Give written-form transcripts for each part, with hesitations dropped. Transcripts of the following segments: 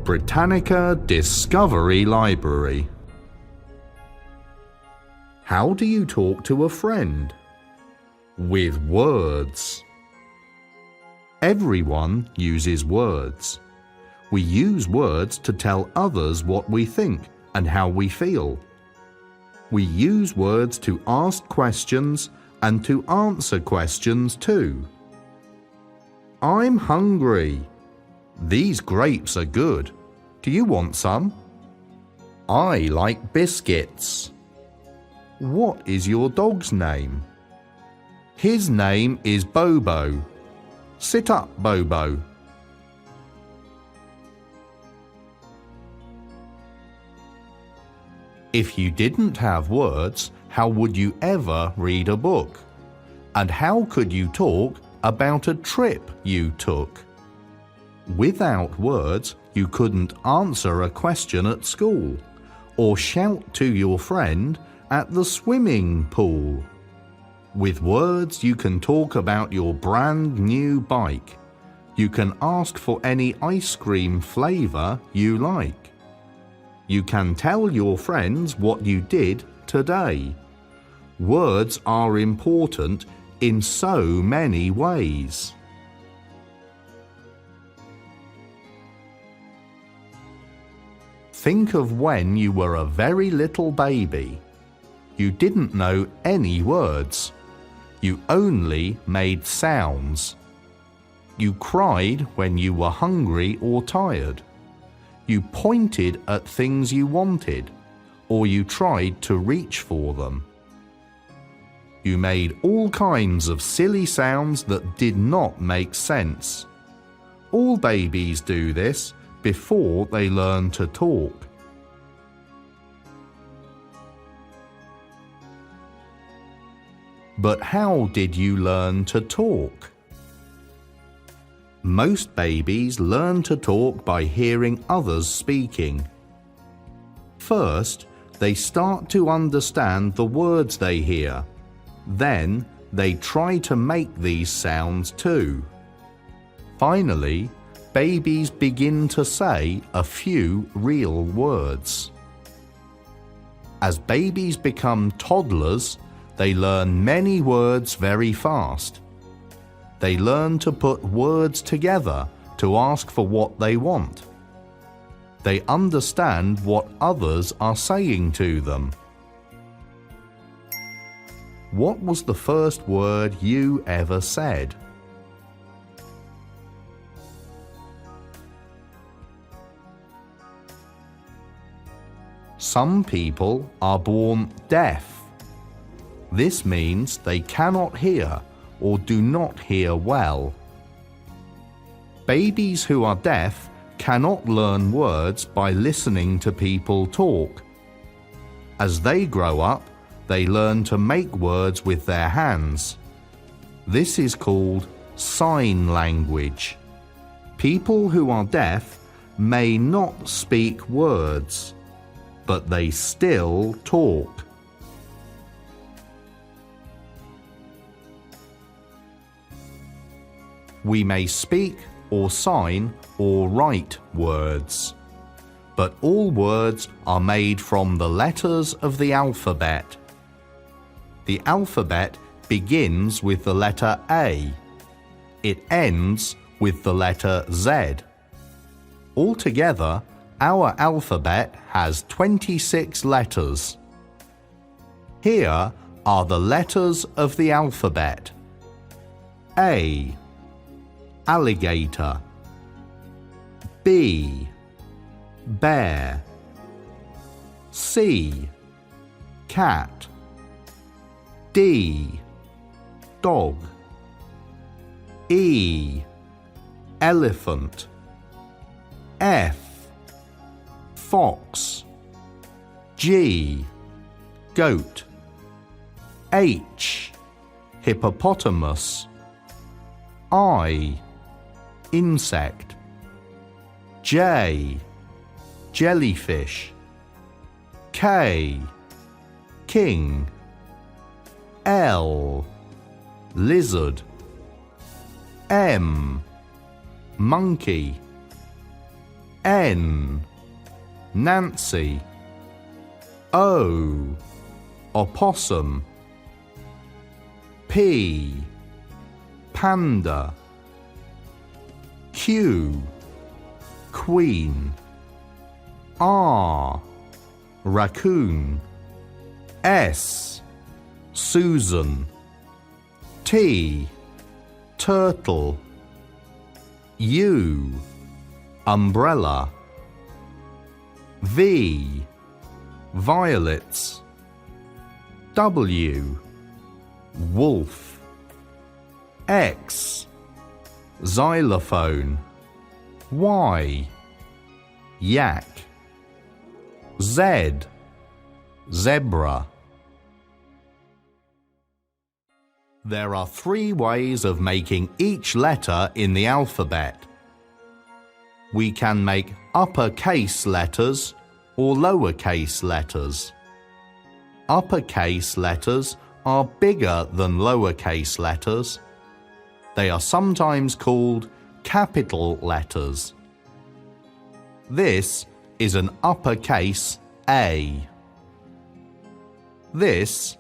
Britannica Discovery Library. How do you talk to a friend? With words. Everyone uses words. We use words to tell others what we think and how we feel. We use words to ask questions and to answer questions too. I'm hungry. These grapes are good. Do you want some? I like biscuits. What is your dog's name? His name is Bobo. Sit up, Bobo. If you didn't have words, how would you ever read a book? And how could you talk about a trip you took? Without words, you couldn't answer a question at school, or shout to your friend at the swimming pool. With words, you can talk about your brand new bike. You can ask for any ice cream flavor you like. You can tell your friends what you did today. Words are important in so many ways. Think of when you were a very little baby. You didn't know any words. You only made sounds. You cried when you were hungry or tired. You pointed at things you wanted, or you tried to reach for them. You made all kinds of silly sounds that did not make sense. All babies do this before they learn to talk. But how did you learn to talk? Most babies learn to talk by hearing others speaking. First, they start to understand the words they hear. Then, they try to make these sounds too. Finally, babies begin to say a few real words. As babies become toddlers, they learn many words very fast. They learn to put words together to ask for what they want. They understand what others are saying to them. What was the first word you ever said? Some people are born deaf. This means they cannot hear or do not hear well. Babies who are deaf cannot learn words by listening to people talk. As they grow up, they learn to make words with their hands. This is called sign language. People who are deaf may not speak words, but they still talk. We may speak or sign or write words, but all words are made from the letters of the alphabet. The alphabet begins with the letter A. It ends with the letter Z. Altogether, our alphabet has 26 letters. Here are the letters of the alphabet. A. Alligator. B. Bear. C. Cat. D. Dog. E. Elephant. F. Fox. G. Goat. H. Hippopotamus. I. Insect. J. Jellyfish. K. King. L. Lizard. M. Monkey. N, Nancy. O, opossum. P, panda. Q, queen. R, raccoon. S, Susan. T, turtle. U, umbrella. V, violets. W, wolf. X, xylophone. Y, yak. Z, zebra. There are 3 ways of making each letter in the alphabet. We can make uppercase letters or lowercase letters. Uppercase letters are bigger than lowercase letters. They are sometimes called capital letters. This is an uppercase A. This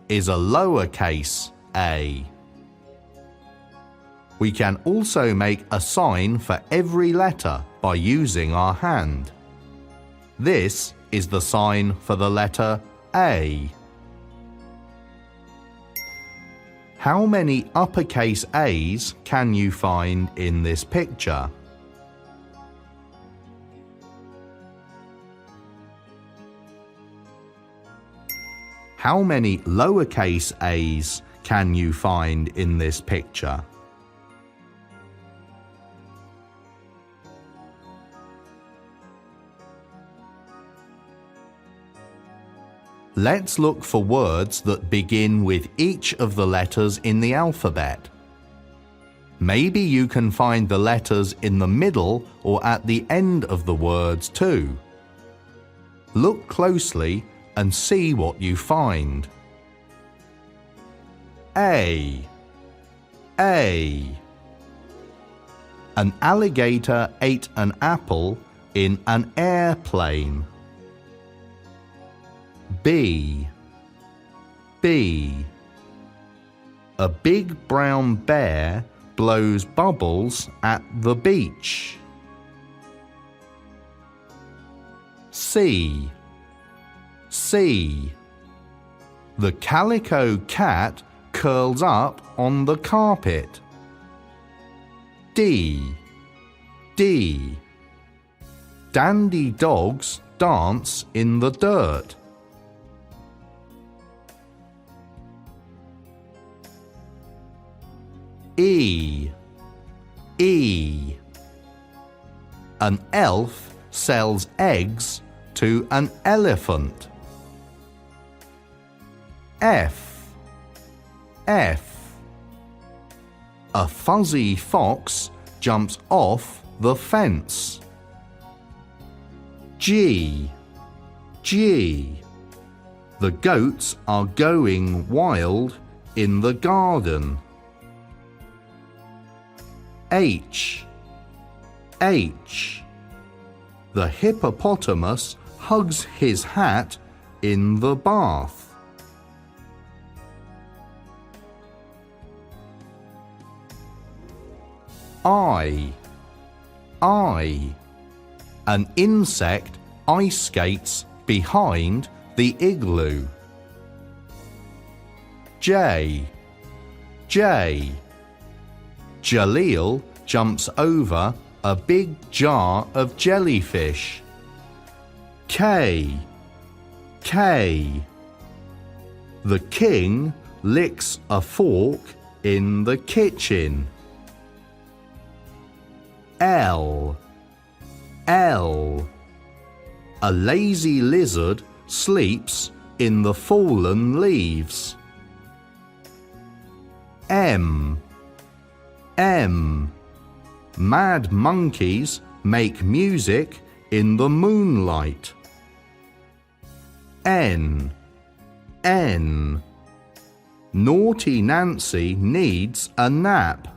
is a lowercase a. We can also make a sign for every letter by using our hand. This is the sign for the letter A. How many uppercase A's can you find in this picture? How many lowercase a's can you find in this picture? Let's look for words that begin with each of the letters in the alphabet. Maybe you can find the letters in the middle or at the end of the words too. Look closely and see what you find. A. An alligator ate an apple in an airplane. B. A big brown bear blows bubbles at the beach. C. The calico cat curls up on the carpet. D. Dandy dogs dance in the dirt. E. An elf sells eggs to an elephant. F. A fuzzy fox jumps off the fence. G. The goats are going wild in the garden. H. The hippopotamus hugs his hat in the bath. I. An insect ice skates behind the igloo. J. Jaleel jumps over a big jar of jellyfish. K. The king licks a fork in the kitchen. L. A lazy lizard sleeps in the fallen leaves. M. Mad monkeys make music in the moonlight. N. Naughty Nancy needs a nap.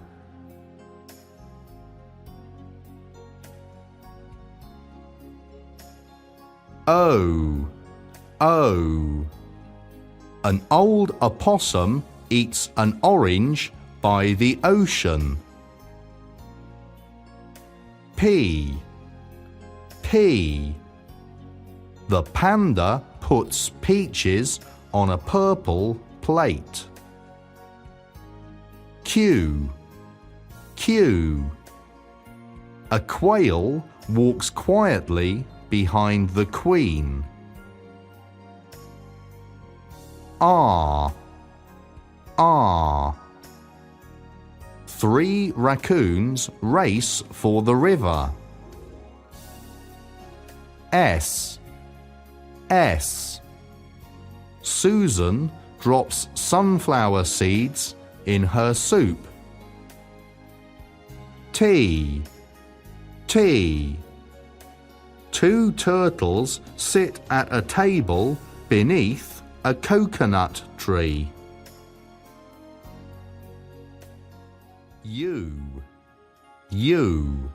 O, O. An old opossum eats an orange by the ocean. P, P. The panda puts peaches on a purple plate. Q, Q. A quail walks quietly behind the queen. R, R. 3 raccoons race for the river. S, S. Susan drops sunflower seeds in her soup. T, T. 2 turtles sit at a table beneath a coconut tree. U, U.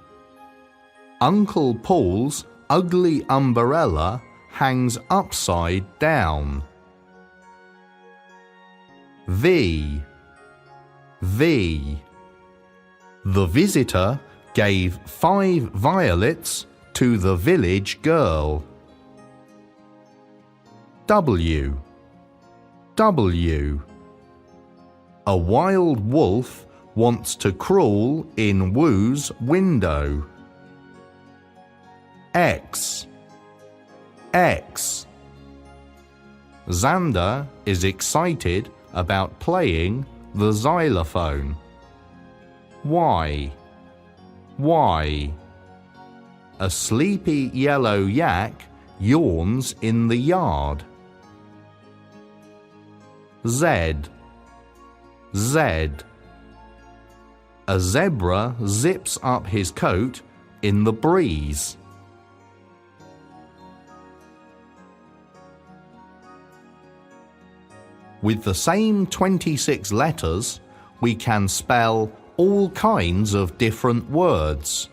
Uncle Paul's ugly umbrella hangs upside down. V, V. The visitor gave 5 violets to the village girl. W, W. A wild wolf wants to crawl in Woo's window. X, X. Xander is excited about playing the xylophone. Y, Y. A sleepy yellow yak yawns in the yard. Z, Z. A zebra zips up his coat in the breeze. With the same 26 letters, we can spell all kinds of different words.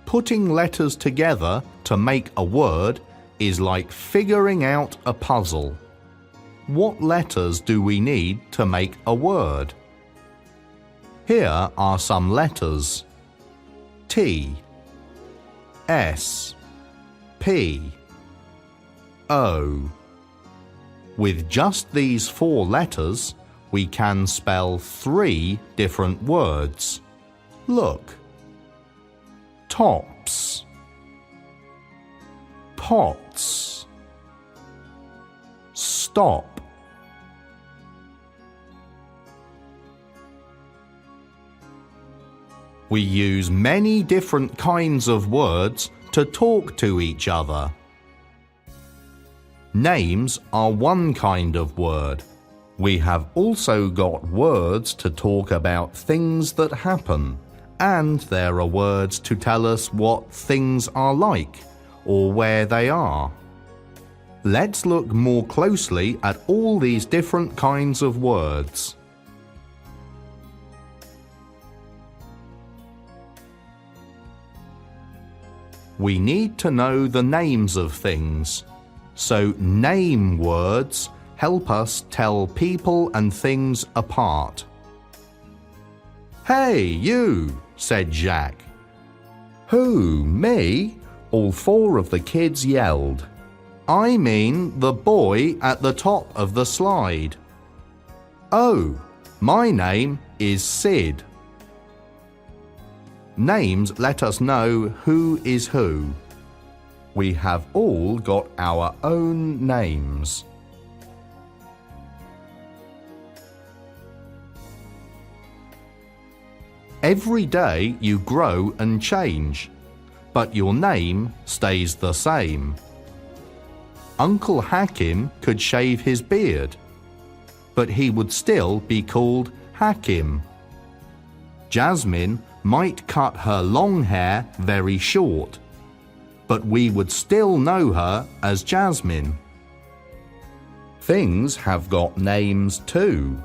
Putting letters together to make a word is like figuring out a puzzle. What letters do we need to make a word? Here are some letters: T, S, P, O. With just these 4 letters, we can spell 3 different words. Look. Tops, pots, stop. We use many different kinds of words to talk to each other. Names are one kind of word. We have also got words to talk about things that happen, and there are words to tell us what things are like or where they are. Let's look more closely at all these different kinds of words. We need to know the names of things. So name words help us tell people and things apart. "Hey, you," said Jack. "Who, me?" all 4 of the kids yelled. "I mean the boy at the top of the slide." "Oh, my name is Sid." Names let us know who is who. We have all got our own names. Every day you grow and change, but your name stays the same. Uncle Hakim could shave his beard, but he would still be called Hakim. Jasmine might cut her long hair very short, but we would still know her as Jasmine. Things have got names too.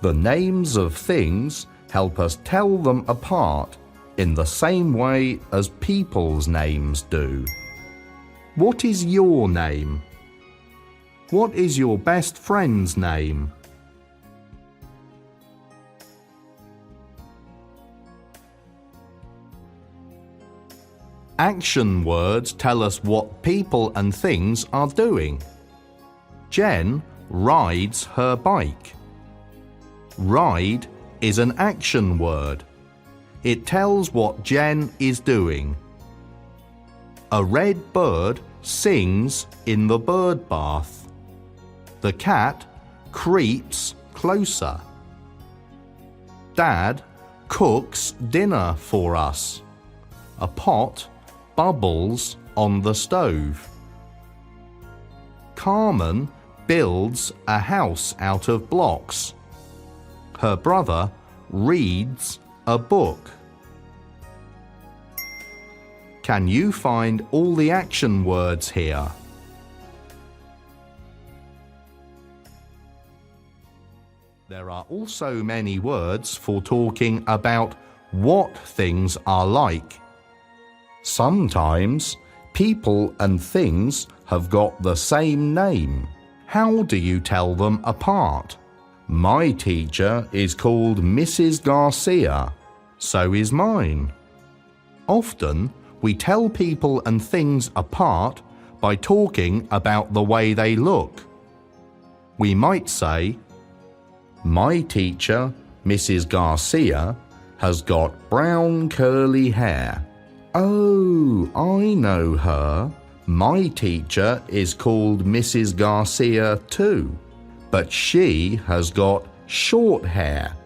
The names of things help us tell them apart in the same way as people's names do. What is your name? What is your best friend's name? Action words tell us what people and things are doing. Jen rides her bike. Ride is an action word. It tells what Jen is doing. A red bird sings in the bird bath. The cat creeps closer. Dad cooks dinner for us. A pot bubbles on the stove. Carmen builds a house out of blocks. Her brother reads a book. Can you find all the action words here? There are also many words for talking about what things are like. Sometimes people and things have got the same name. How do you tell them apart? My teacher is called Mrs. Garcia. So is mine. Often, we tell people and things apart by talking about the way they look. We might say, my teacher, Mrs. Garcia, has got brown curly hair. Oh, I know her. My teacher is called Mrs. Garcia too, but she has got short hair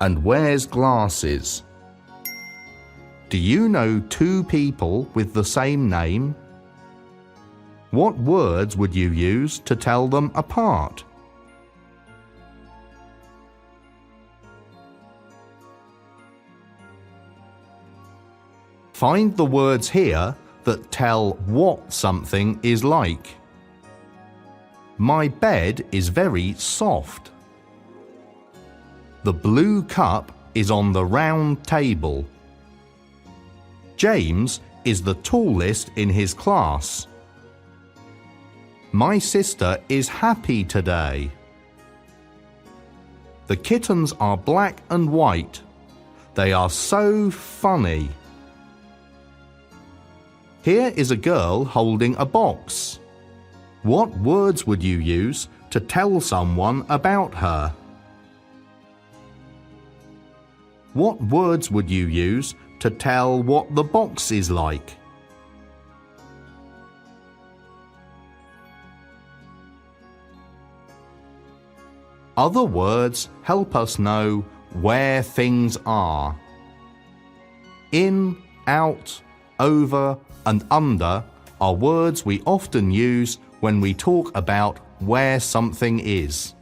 and wears glasses. Do you know two people with the same name? What words would you use to tell them apart? Find the words here that tell what something is like. My bed is very soft. The blue cup is on the round table. James is the tallest in his class. My sister is happy today. The kittens are black and white. They are so funny. Here is a girl holding a box. What words would you use to tell someone about her? What words would you use to tell what the box is like? Other words help us know where things are. In, out, over, and under are words we often use when we talk about where something is.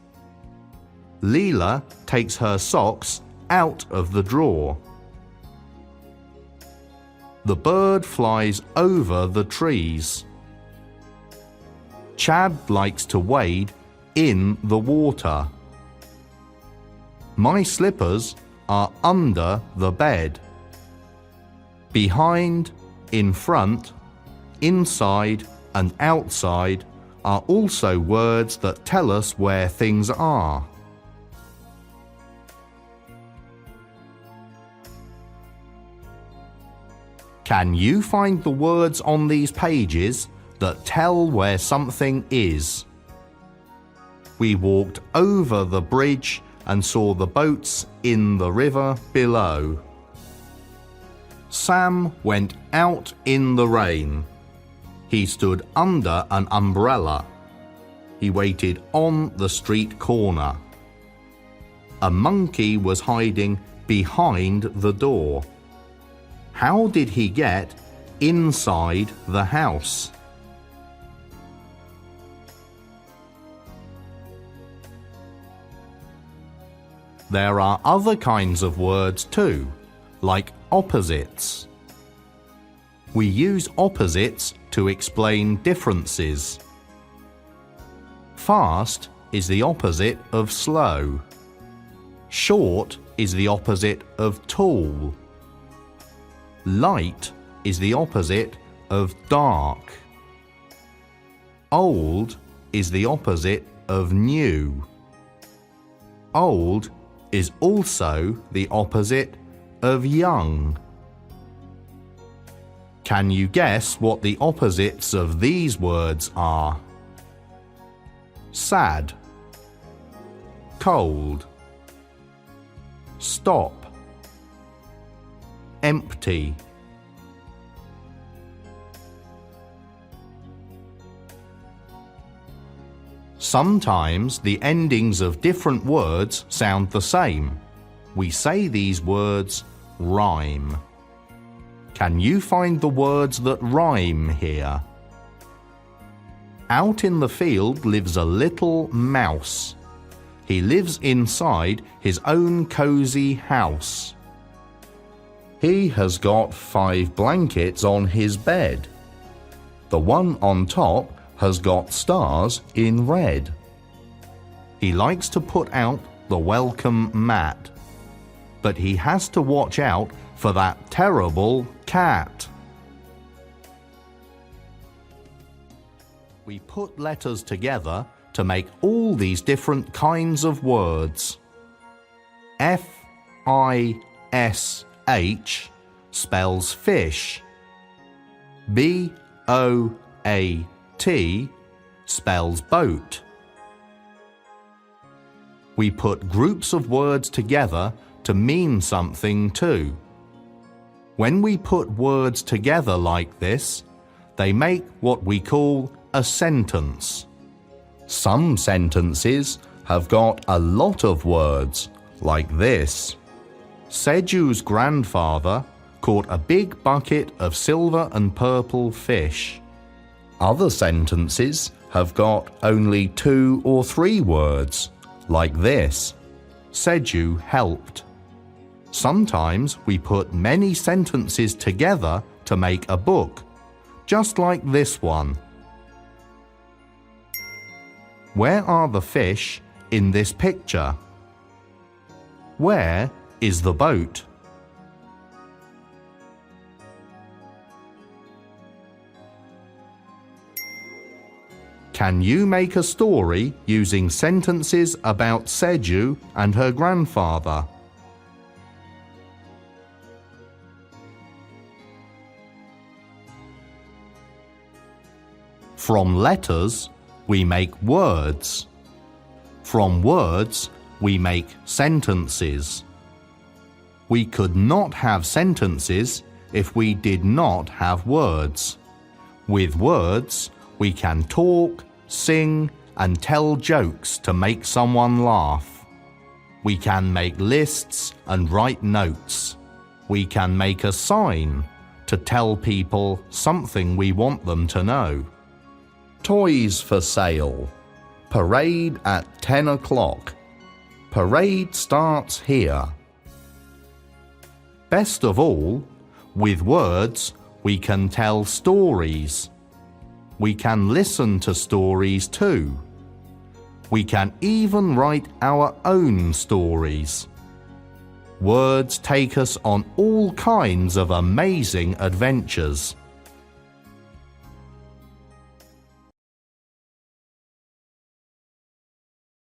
Leela takes her socks out of the drawer. The bird flies over the trees. Chad likes to wade in the water. My slippers are under the bed. Behind, in front, inside, and outside are also words that tell us where things are. Can you find the words on these pages that tell where something is? We walked over the bridge and saw the boats in the river below. Sam went out in the rain. He stood under an umbrella. He waited on the street corner. A monkey was hiding behind the door. How did he get inside the house? There are other kinds of words too, like opposites. We use opposites to explain differences. Fast is the opposite of slow. Short is the opposite of tall. Light is the opposite of dark. Old is the opposite of new. Old is also the opposite of young. Can you guess what the opposites of these words are? Sad, cold, stop, empty. Sometimes the endings of different words sound the same. We say these words rhyme. Can you find the words that rhyme here? Out in the field lives a little mouse. He lives inside his own cozy house. He has got 5 blankets on his bed. The one on top has got stars in red. He likes to put out the welcome mat, but he has to watch out for that terrible cat. We put letters together to make all these different kinds of words. F-I-S-H spells fish. B-O-A-T spells boat. We put groups of words together to mean something too. When we put words together like this, they make what we call a sentence. Some sentences have got a lot of words, like this. Seju's grandfather caught a big bucket of silver and purple fish. Other sentences have got only 2 or 3 words, like this. Seju helped. Sometimes we put many sentences together to make a book, just like this one. Where are the fish in this picture? Where is the boat? Can you make a story using sentences about Seju and her grandfather? From letters, we make words. From words, we make sentences. We could not have sentences if we did not have words. With words, we can talk, sing, and tell jokes to make someone laugh. We can make lists and write notes. We can make a sign to tell people something we want them to know. Toys for sale. Parade at 10 o'clock. Parade starts here. Best of all, with words, we can tell stories. We can listen to stories too. We can even write our own stories. Words take us on all kinds of amazing adventures.